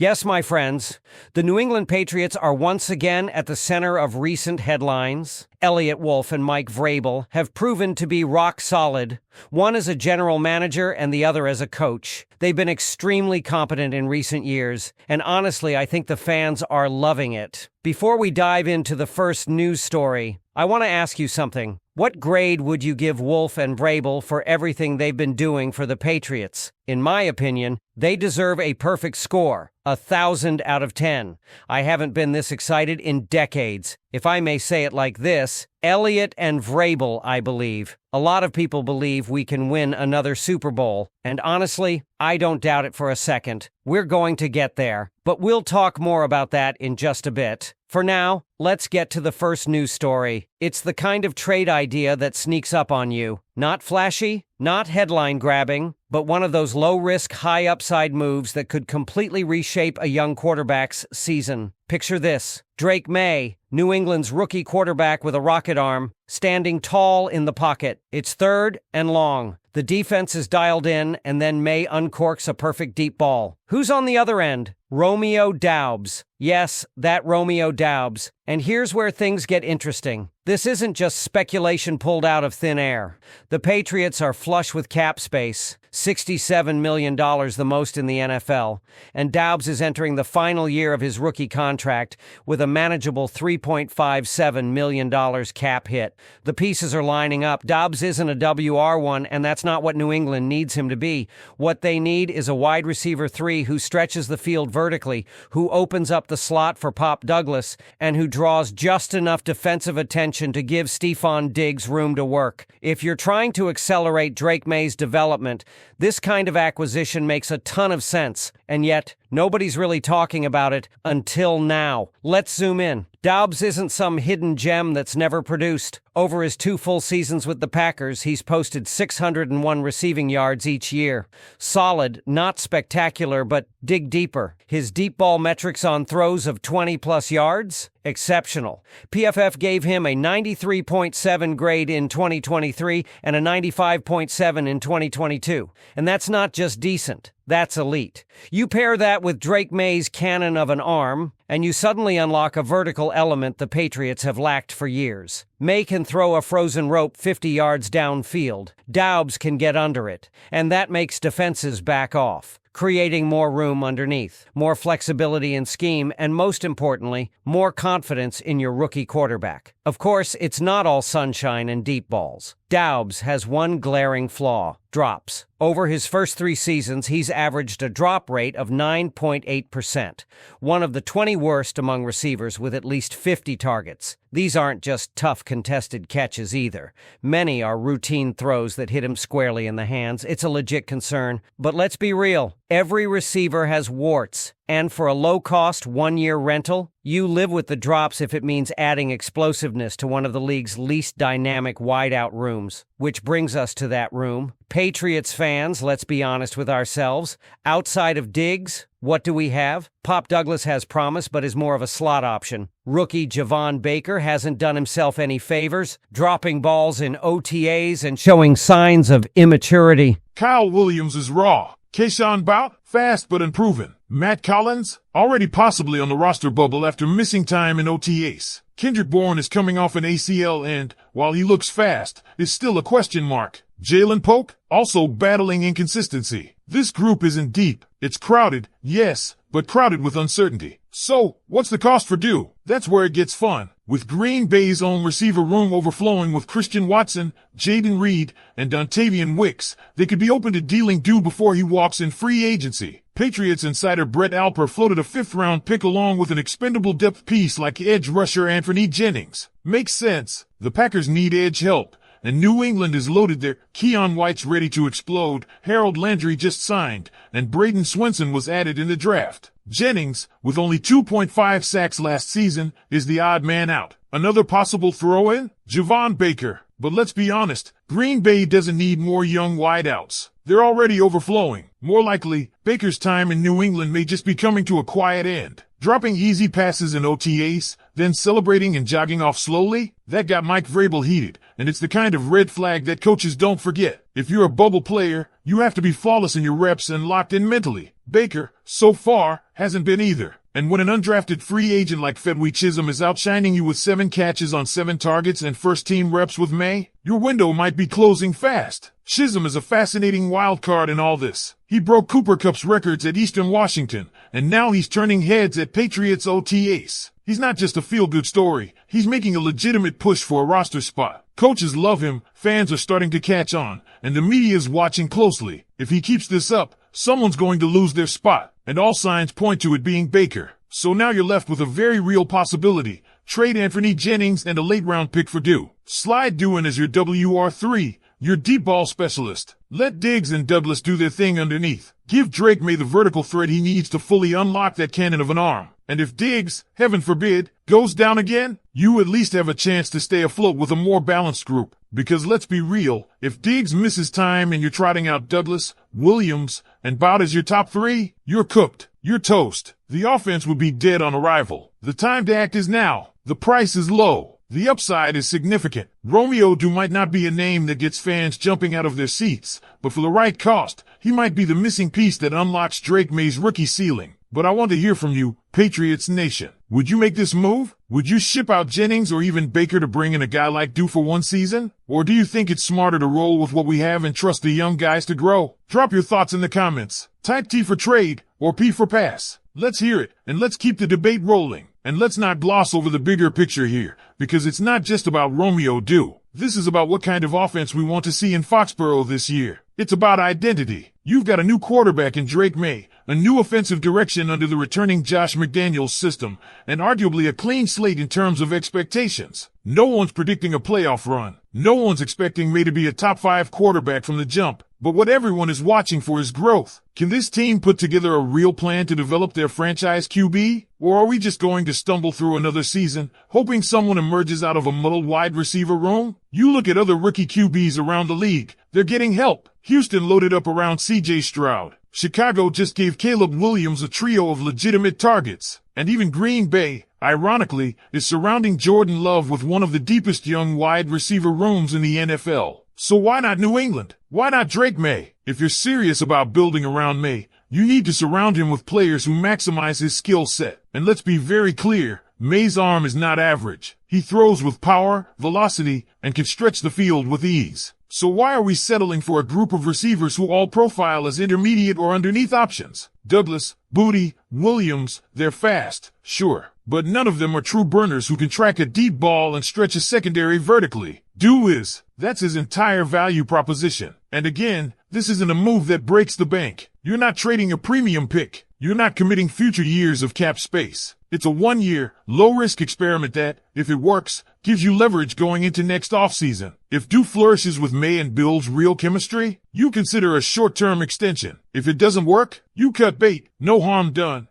Yes, my friends, the New England Patriots are once again at the center of recent headlines. Elliott Wolf and Mike Vrabel have proven to be rock solid, one as a general manager and the other as a coach. They've been extremely competent in recent years, and honestly, I think the fans are loving it. Before we dive into the first news story, I want to ask you something. What grade would you give Wolf and Vrabel for everything they've been doing for the Patriots? In my opinion, they deserve a perfect score, 1,000 out of 10. I haven't been this excited in decades. If I may say it like this, Elliott and Vrabel, I believe. A lot of people believe we can win another Super Bowl, and honestly, I don't doubt it for a second. We're going to get there, but we'll talk more about that in just a bit. For now, let's get to the first news story. It's the kind of trade idea that sneaks up on you. Not flashy, not headline-grabbing, but one of those low-risk, high-upside moves that could completely reshape a young quarterback's season. Picture this. Drake Maye, New England's rookie quarterback with a rocket arm, standing tall in the pocket. It's third and long. The defense is dialed in, and then Maye uncorks a perfect deep ball. Who's on the other end? Romeo Doubs. Yes, that Romeo Doubs. And here's where things get interesting. This isn't just speculation pulled out of thin air. The Patriots are flush with cap space, $67 million, the most in the NFL, and Doubs is entering the final year of his rookie contract with a manageable $3.57 million cap hit. The pieces are lining up. Doubs isn't a WR1, and that's not what New England needs him to be. What they need is a wide receiver 3 who stretches the field vertically, who opens up the slot for Pop Douglas, and who draws just enough defensive attention to give Stephon Diggs room to work. If you're trying to accelerate Drake Maye's development, this kind of acquisition makes a ton of sense, and yet nobody's really talking about it until now. Let's zoom in. Doubs isn't some hidden gem that's never produced. Over his 2 full seasons with the Packers, he's posted 601 receiving yards each year. Solid, not spectacular, but dig deeper. His deep ball metrics on throws of 20-plus yards? Exceptional. PFF gave him a 93.7 grade in 2023 and a 95.7 in 2022. And that's not just decent. That's elite. You pair that with Drake Maye's cannon of an arm, and you suddenly unlock a vertical element the Patriots have lacked for years. Maye can throw a frozen rope 50 yards downfield. Doubs can get under it, and that makes defenses back off, creating more room underneath, more flexibility in scheme, and most importantly, more confidence in your rookie quarterback. Of course, it's not all sunshine and deep balls. Doubs has one glaring flaw: drops. Over his first 3 seasons, he's averaged a drop rate of 9.8%, one of the 20 worst among receivers with at least 50 targets. These aren't just tough contested catches either. Many are routine throws that hit him squarely in the hands. It's a legit concern. But let's be real. Every receiver has warts. And for a low-cost, 1-year rental, you live with the drops if it means adding explosiveness to one of the league's least dynamic wideout rooms. Which brings us to that room. Patriots fans, let's be honest with ourselves. Outside of Diggs, what do we have? Pop Douglas has promise, but is more of a slot option. Rookie Judon Baker hasn't done himself any favors, dropping balls in OTAs and showing signs of immaturity. Kyle Williams is raw. Keyshawn Bout, fast but unproven. Matt Collins, already possibly on the roster bubble after missing time in OTAs. Kendrick Bourne is coming off an ACL and, while he looks fast, is still a question mark. Jalen Polk, also battling inconsistency. This group isn't deep. It's crowded, yes, but crowded with uncertainty. So, what's the cost for due? That's where it gets fun. With Green Bay's own receiver room overflowing with Christian Watson, Jaden Reed, and Dontavian Wicks, they could be open to dealing due before he walks in free agency. Patriots insider Brett Alper floated a 5th-round pick along with an expendable depth piece like edge rusher Anthony Jennings. Makes sense. The Packers need edge help, and New England is loaded there. Keon White's ready to explode, Harold Landry just signed, and Braden Swenson was added in the draft. Jennings, with only 2.5 sacks last season, is the odd man out. Another possible throw-in? Javon Baker. But let's be honest, Green Bay doesn't need more young wideouts. They're already overflowing. More likely, Baker's time in New England may just be coming to a quiet end. Dropping easy passes in OTAs, then celebrating and jogging off slowly, that got Mike Vrabel heated, and it's the kind of red flag that coaches don't forget. If you're a bubble player, you have to be flawless in your reps and locked in mentally. Baker, so far, hasn't been either. And when an undrafted free agent like Fedwe Chisholm is outshining you with 7 catches on 7 targets and first-team reps with Maye, your window might be closing fast. Chisholm is a fascinating wild card in all this. He broke Cooper Kupp's records at Eastern Washington, and now he's turning heads at Patriots OTAs. He's not just a feel-good story, he's making a legitimate push for a roster spot. Coaches love him, fans are starting to catch on, and the media is watching closely. If he keeps this up, someone's going to lose their spot, and all signs point to it being Baker. So now you're left with a very real possibility. Trade Anthony Jennings and a late-round pick for Dew. Slide Dew in as your WR3, your deep ball specialist. Let Diggs and Douglas do their thing underneath. Give Drake Maye the vertical threat he needs to fully unlock that cannon of an arm. And if Diggs, heaven forbid, goes down again, you at least have a chance to stay afloat with a more balanced group. Because let's be real, if Diggs misses time and you're trotting out Douglas, Williams, and Bout as your top 3, you're cooked. You're toast. The offense would be dead on arrival. The time to act is now. The price is low. The upside is significant. Romeo Doubs might not be a name that gets fans jumping out of their seats, but for the right cost, he might be the missing piece that unlocks Drake Maye's rookie ceiling. But I want to hear from you, Patriots Nation. Would you make this move? Would you ship out Jennings or even Baker to bring in a guy like Dew for one season? Or do you think it's smarter to roll with what we have and trust the young guys to grow? Drop your thoughts in the comments. Type T for trade or P for pass. Let's hear it, and let's keep the debate rolling. And let's not gloss over the bigger picture here, because it's not just about Romeo Doubs. This is about what kind of offense we want to see in Foxborough this year. It's about identity. You've got a new quarterback in Drake Maye, a new offensive direction under the returning Josh McDaniels system, and arguably a clean slate in terms of expectations. No one's predicting a playoff run. No one's expecting Maye to be a top 5 quarterback from the jump. But what everyone is watching for is growth. Can this team put together a real plan to develop their franchise QB? Or are we just going to stumble through another season, hoping someone emerges out of a muddled wide receiver room? You look at other rookie QBs around the league. They're getting help. Houston loaded up around CJ Stroud. Chicago just gave Caleb Williams a trio of legitimate targets. And even Green Bay, ironically, is surrounding Jordan Love with one of the deepest young wide receiver rooms in the NFL. So why not New England? Why not Drake Maye? If you're serious about building around Maye, you need to surround him with players who maximize his skill set. And let's be very clear, Maye's arm is not average. He throws with power, velocity, and can stretch the field with ease. So why are we settling for a group of receivers who all profile as intermediate or underneath options? Douglas, Booty, Williams, they're fast, sure, but none of them are true burners who can track a deep ball and stretch a secondary vertically. Dew is. That's his entire value proposition. And again, this isn't a move that breaks the bank. You're not trading a premium pick. You're not committing future years of cap space. It's a 1-year, low-risk experiment that, if it works, gives you leverage going into next offseason. If Dew flourishes with Maye and builds real chemistry, you consider a short-term extension. If it doesn't work, you cut bait. No harm done.